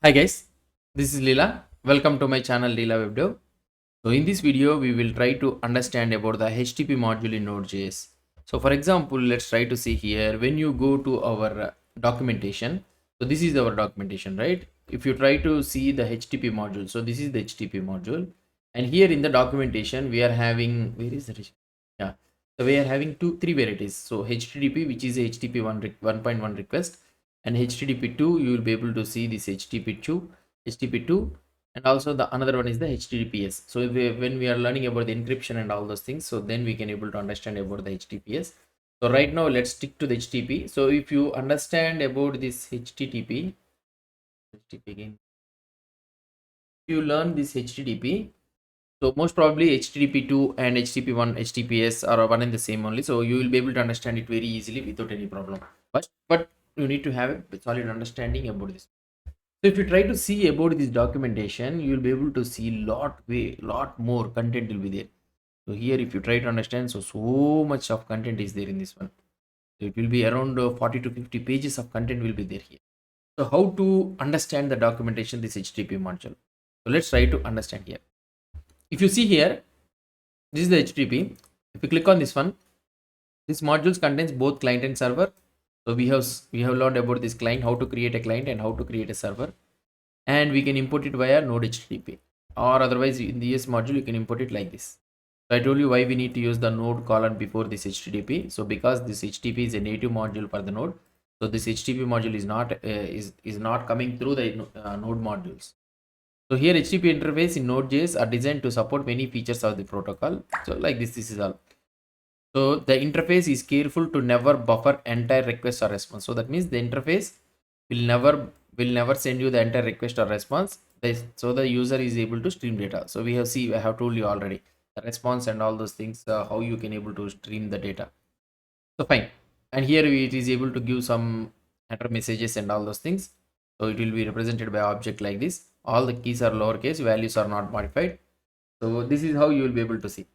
Hi guys, this is Leela. Welcome to my channel Leela Web Dev. So in this video, we will try to understand about the HTTP module in Node.js. So for example, let's try to see here when you go to our documentation. So this is our documentation, right? If you try to see the HTTP module, so this is the HTTP module, and here in the documentation we are having yeah. So we are having three varieties. So HTTP, which is a HTTP 1.1 request, and HTTP2, you will be able to see this HTTP2, and also the another one is the HTTPS. So when we are learning about the encryption and all those things, so then we can able to understand about the HTTPS. So right now let's stick to the HTTP. So if you understand about this HTTP again, if you learn this HTTP, so most probably HTTP2 and HTTP1 HTTPS are one and the same only, so you will be able to understand it very easily without any problem. But you need to have a solid understanding about this. So if you try to see about this documentation, you will be able to see lot more content will be there. So here if you try to understand, so much of content is there in this one. So it will be around 40 to 50 pages of content will be there here. So how to understand the documentation, this HTTP module? So let's try to understand here. If you see here, this is the HTTP. If you click on this one, this modules contains both client and server. So we have learned about this client, how to create a client and how to create a server, and we can import it via Node HTTP, or otherwise in the ES module you can import it like this. So I told you why we need to use the Node colon before this HTTP. So because this HTTP is a native module for the Node, so this HTTP module is not coming through the Node modules. So here HTTP interface in Node.js are designed to support many features of the protocol. So like this is all. So the interface is careful to never buffer entire request or response. So that means the interface will never send you the entire request or response. So the user is able to stream data. So I have told you already the response and all those things, how you can able to stream the data. So fine. And here it is able to give some header messages and all those things. So it will be represented by object like this. All the keys are lowercase, values are not modified. So this is how you will be able to see.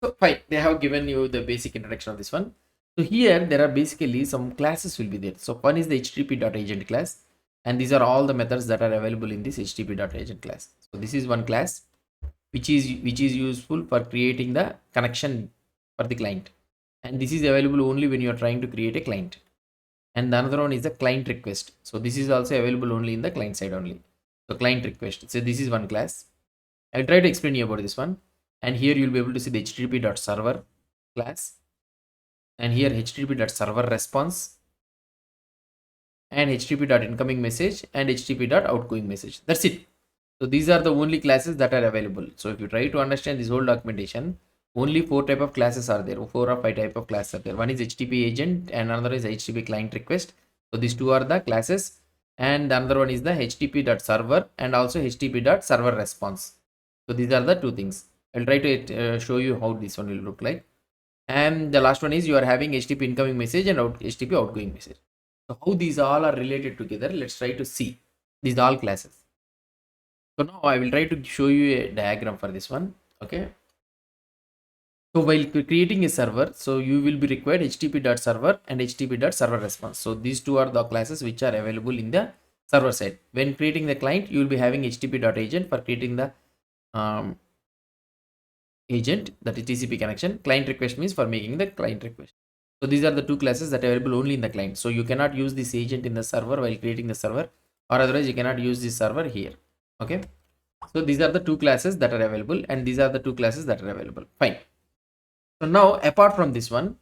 So fine, they have given you the basic introduction of this one. So here there are basically some classes will be there. So one is the http.agent class, and these are all the methods that are available in this http.agent class. So this is one class which is useful for creating the connection for the client, and this is available only when you are trying to create a client. And the another one is the client request. So this is also available only in the client side only. So client request. So this is one class. I'll try to explain you about this one. And here you'll be able to see the http.server class, and here http.ServerResponse, and http.IncomingMessage, and http.OutgoingMessage. That's it. So these are the only classes that are available. So if you try to understand this whole documentation, only 4 type of classes are there, 4 or 5 type of classes are there. One is HTTP agent and another is HTTP client request. So these two are the classes, and the another one is the http.server and also http.ServerResponse. So these are the two things. I'll try to show you how this one will look like. And the last one is you are having HTTP incoming message and HTTP outgoing message. So how these all are related together, let's try to see these all classes. So now I will try to show you a diagram for this one. Okay. So while creating a server, so you will be required http.server and http.ServerResponse. So these two are the classes which are available in the server side. When creating the client, you will be having http.agent for creating the agent, that is TCP connection. Client request means for making the client request. So these are the two classes that are available only in the client. So you cannot use this agent in the server while creating the server, or otherwise you cannot use this server here. Okay. So these are the two classes that are available, and these are the two classes that are available. Fine. So now apart from this one,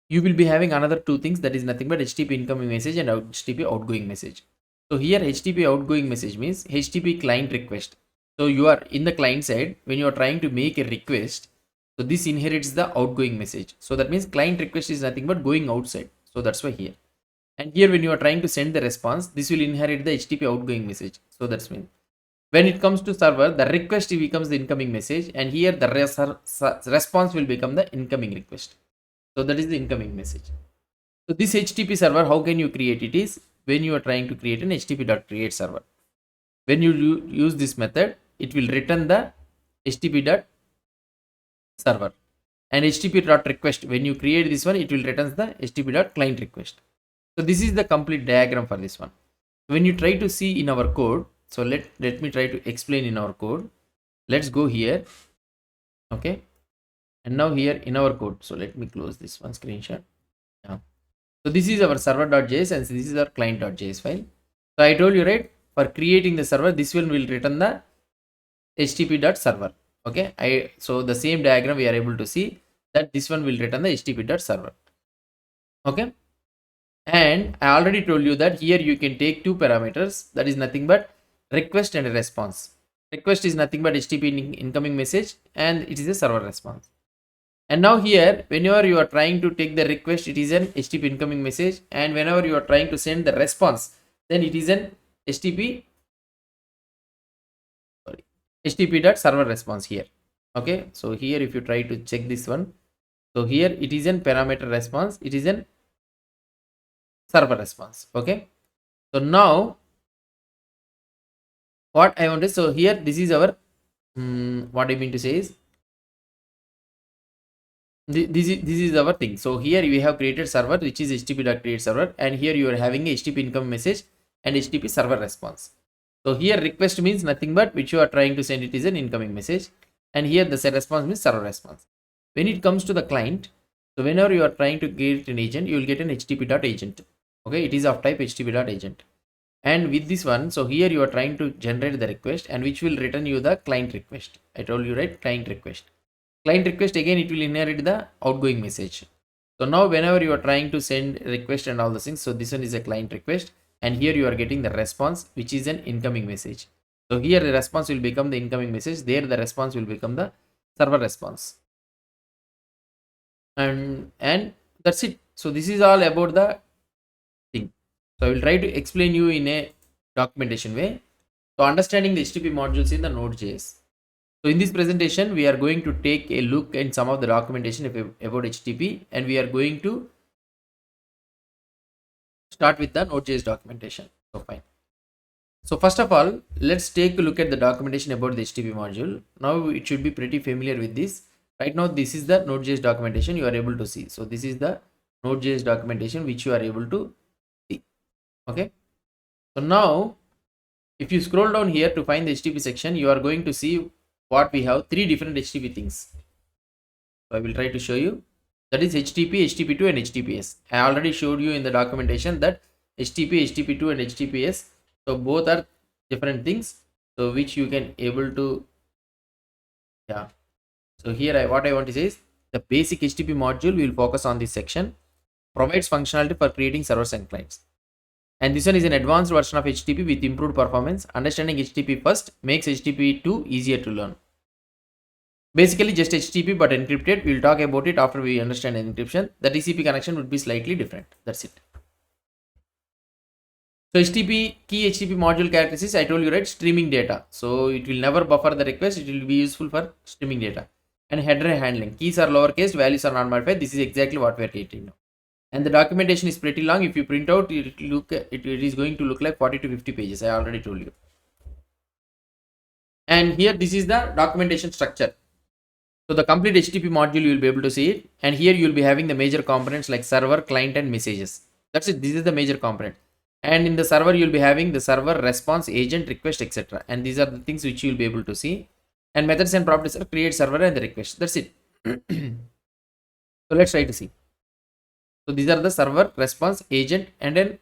you will be having another two things, that is nothing but HTTP incoming message and HTTP outgoing message. So here HTTP outgoing message means HTTP client request. So you are in the client side, when you are trying to make a request, so this inherits the outgoing message. So that means client request is nothing but going outside. So that's why here. And here when you are trying to send the response, this will inherit the HTTP outgoing message. So that's mean when it comes to server, the request becomes the incoming message, and here the response will become the incoming request. So that is the incoming message. So this HTTP server, how can you create it is when you are trying to create an http.CreateServer. When you use this method, it will return the http.server, and http.request, when you create this one, it will return the http.ClientRequest. So this is the complete diagram for this one. When you try to see in our code, so let me try to explain in our code. Let's go here. Okay. And now here in our code. So let me close this one screenshot. Yeah. So this is our server.js and this is our client.js file. So I told you, right, for creating the server, this one will return the http.server. Okay. So the same diagram we are able to see that this one will return the http.server. Okay. And I already told you that here you can take two parameters, that is nothing but request and response. Request is nothing but http incoming message and it is a server response. And now here, whenever you are trying to take the request, it is an http incoming message, and whenever you are trying to send the response, then it is an http.server response here. Okay, so here if you try to check this one, so here it is an parameter response, it is an server response. Okay, so now what I want to, so here this is our what I mean to say is this is our thing. So here we have created server, which is http.createServer, and here you are having a http incoming message and http server response. So here request means nothing but which you are trying to send, it is an incoming message, and here the response means server response. When it comes to the client, so whenever you are trying to create an agent, you will get an http.agent. Okay, it is of type http.agent. And with this one, so here you are trying to generate the request and which will return you the client request. I told you, right, client request. Client request, again it will inherit the outgoing message. So now whenever you are trying to send request and all the things, so this one is a client request, and here you are getting the response, which is an incoming message. So here the response will become the incoming message, there the response will become the server response, and that's it. So this is all about the thing. So I will try to explain you in a documentation way. So understanding the HTTP modules in the Node.js. So in this presentation, we are going to take a look at some of the documentation about HTTP, and we are going to start with the Node.js documentation. So fine. So first of all, let's take a look at the documentation about the HTTP module. Now it should be pretty familiar with this. Right now, this is the Node.js documentation you are able to see. So this is the Node.js documentation which you are able to see. Okay. So now, if you scroll down here to find the HTTP section, you are going to see what we have, three different HTTP things. So I will try to show you. That is HTTP, HTTP2 and HTTPS. I already showed you in the documentation that HTTP, HTTP2 and HTTPS. So both are different things. So which you can able to, yeah. So here what I want to say is the basic HTTP module will focus on this section. Provides functionality for creating servers and clients. And this one is an advanced version of HTTP with improved performance. Understanding HTTP first makes HTTP2 easier to learn. Basically just HTTP but encrypted. We'll talk about it after we understand encryption. The TCP connection would be slightly different. That's it. So HTTP, key HTTP module characteristics, I told you, right, streaming data. So it will never buffer the request. It will be useful for streaming data. And header handling. Keys are lowercase, values are non-modified. This is exactly what we are creating now. And the documentation is pretty long. If you print out, it is going to look like 40 to 50 pages. I already told you. And here, this is the documentation structure. So the complete HTTP module, you will be able to see it. And here you will be having the major components like server, client, and messages. That's it. This is the major component. And in the server, you will be having the server, response, agent, request, etc. And these are the things which you will be able to see. And methods and properties are create server and the request. That's it. So let's try to see. So these are the server, response, agent, and then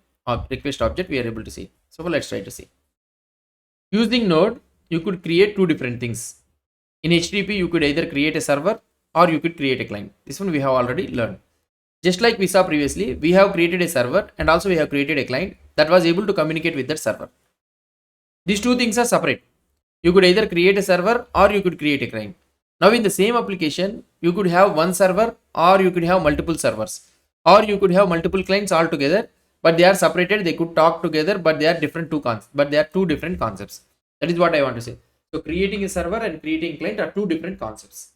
request object we are able to see. So let's try to see. Using Node, you could create two different things. In HTTP, you could either create a server or you could create a client. This one we have already learned. Just like we saw previously, we have created a server and also we have created a client that was able to communicate with that server. These two things are separate. You could either create a server or you could create a client. Now in the same application, you could have one server or you could have multiple servers. Or you could have multiple clients all together, but they are separated. They could talk together, but they are two different concepts. That is what I want to say. So creating a server and creating a client are two different concepts.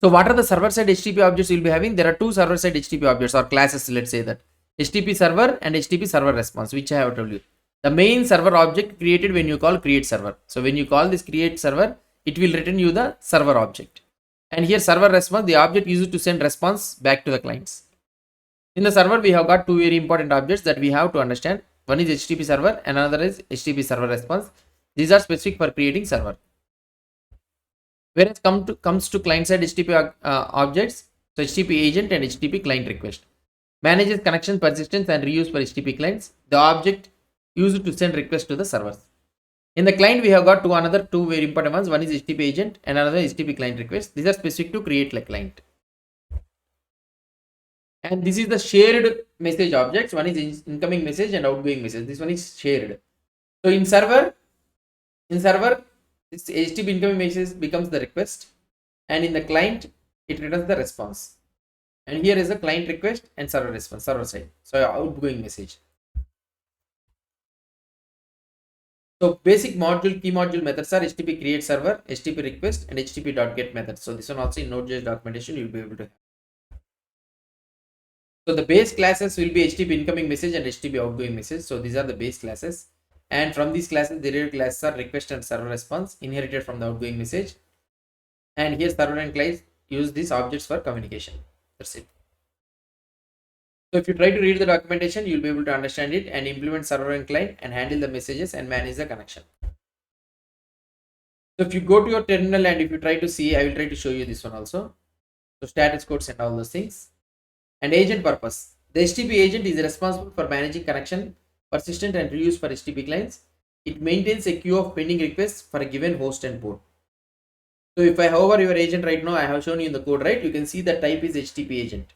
So what are the server-side HTTP objects you'll be having? There are two server-side HTTP objects or classes. Let's say that HTTP server and HTTP server response, which I have told you. The main server object created when you call create server. So when you call this create server, it will return you the server object. And here server response, the object used to send response back to the clients. In the server, we have got two very important objects that we have to understand. One is HTTP server and another is HTTP server response. These are specific for creating server. Whereas comes to client side HTTP objects, so HTTP agent and HTTP client request manages connection persistence and reuse for HTTP clients. The object used to send requests to the servers. In the client, we have got two very important ones. One is HTTP agent and another HTTP client request. These are specific to create a client. And this is the shared message objects. One is incoming message and outgoing message. This one is shared. So in server, this HTTP incoming message becomes the request, and in the client, it returns the response. And here is the client request and server response, server side. So outgoing message. So basic key module methods are HTTP create server, HTTP request, and http.get methods. So this one also in Node.js documentation you'll be able to have. So the base classes will be HTTP incoming message and HTTP outgoing message. So these are the base classes. And from these classes, the derived classes are request and server response inherited from the outgoing message. And here server and client use these objects for communication. That's it. So if you try to read the documentation, you'll be able to understand it and implement server and client and handle the messages and manage the connection. So if you go to your terminal and if you try to see, I will try to show you this one also. So status codes and all those things. And agent purpose. The HTTP agent is responsible for managing connection, persistent and reuse for HTTP clients. It maintains a queue of pending requests for a given host and port. So if I hover your agent right now, I have shown you in the code, right? You can see the type is HTTP agent.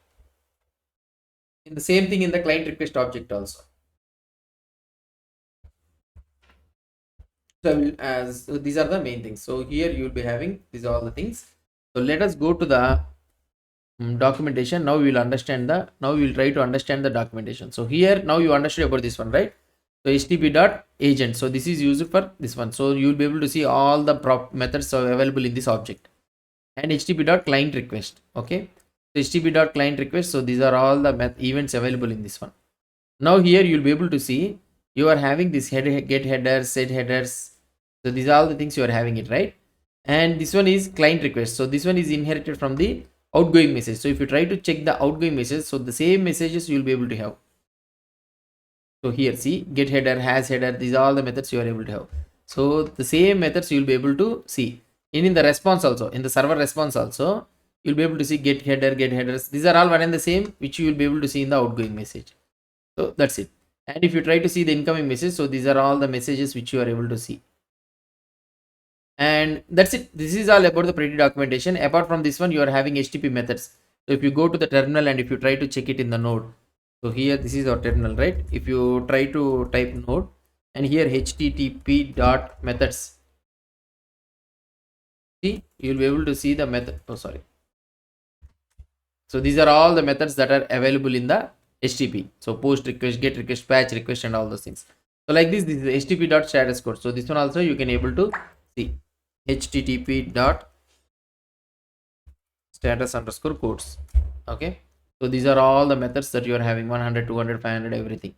In the same thing in the client request object also. So these are the main things. So here you will be having these are all the things. So let us go to the documentation. Now we will try to understand the documentation. So here now you understood about this one, right? So http.agent. So this is used for this one. So you will be able to see all the methods available in this object. And http.ClientRequest. Okay. So http.ClientRequest. So these are all the events available in this one. Now here you will be able to see you are having this get headers, set headers. So these are all the things you are having it, right? And this one is client request. So this one is inherited from the outgoing message. So if you try to check the outgoing message, so the same messages you will be able to have. So here see get header, has header, these are all the methods you are able to have. So the same methods you will be able to see. And in the response also, in the server response also, you'll be able to see get header, get headers. These are all one and the same, which you will be able to see in the outgoing message. So that's it. And if you try to see the incoming message, so these are all the messages which you are able to see. And that's it. This is all about the pretty documentation. Apart from this one, you are having HTTP methods. So if you go to the terminal and if you try to check it in the node, so here this is our terminal, right? If you try to type node and here http.methods, see, you will be able to see the method. Oh, sorry. So these are all the methods that are available in the HTTP. So post request, get request, patch request, and all those things. So like this is http.status code. So this one also you can able to see http.status_codes. Okay. So these are all the methods that you are having 100, 200, 500, everything.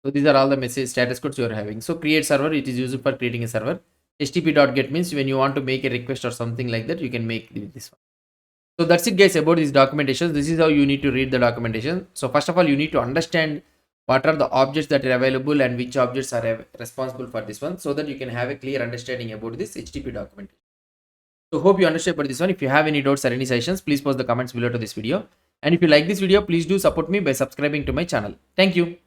So these are all the message status codes you are having. So create server, it is used for creating a server. http.get means when you want to make a request or something like that, you can make this one. So that's it guys about this documentation. This is how you need to read the documentation. So first of all, you need to understand what are the objects that are available and which objects are responsible for this one, so that you can have a clear understanding about this HTTP documentation. So hope you understand about this one. If you have any doubts or any suggestions, please post the comments below to this video. And if you like this video, please do support me by subscribing to my channel. Thank you.